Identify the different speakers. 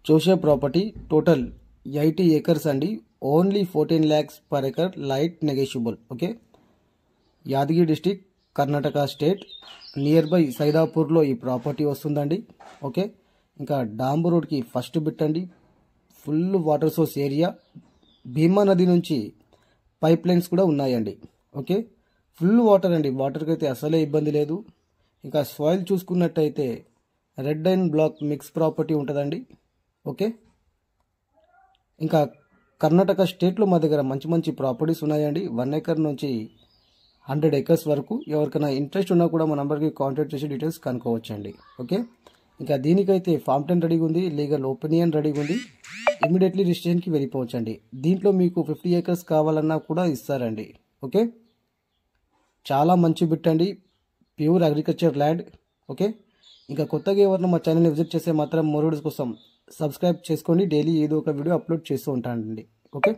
Speaker 1: చూసే property total 80 acres అండి. Only 14 lakhs per acre, light negotiable. Okay, Yadagiri district, Karnataka state, nearby సైదాపూర్లో ఈ property వస్తుందండి. ఓకే, ఇంకా డాంబు రోడ్కి ఫస్ట్ బిట్ అండి. Full water source area, Bhima నది నుంచి పైప్ లైన్స్ కూడా ఉన్నాయండి. ఓకే, ఫుల్ వాటర్ అండి, వాటర్కి అయితే అసలే ఇబ్బంది లేదు. ఇంకా సాయిల్ చూసుకున్నట్టయితే red and black mix property ఉంటుందండి. ఓకే, ఇంకా కర్ణాటక స్టేట్లో మా దగ్గర మంచి మంచి ప్రాపర్టీస్ ఉన్నాయండి. 1 acre నుంచి 100 acres వరకు. ఎవరికైనా ఇంట్రెస్ట్ ఉన్నా కూడా మా నెంబర్కి కాంటాక్ట్ చేసి డీటెయిల్స్ కనుక్కోవచ్చండి. ఓకే, ఇంకా దీనికైతే ఫామ్ 10 రెడీగా ఉంది, లీగల్ ఒపీనియన్ రెడీగా ఉంది. ఇమీడియట్లీ రిజిస్ట్రేషన్కి వెళ్ళిపోవచ్చండి. దీంట్లో మీకు 50 acres కావాలన్నా కూడా ఇస్తారండి. ఓకే, చాలా మంచి బిట్ అండి, ప్యూర్ అగ్రికల్చర్ ల్యాండ్. ఓకే, ఇంకా కొత్తగా ఎవరైనా మా ఛానల్ని విజిట్ చేస్తే మాత్రం మోర్ వీడియోస్ కోసం సబ్స్క్రైబ్ చేసుకోండి. డైలీ ఏదో ఒక వీడియో అప్లోడ్ చేస్తూ ఉంటానండి. ఓకే.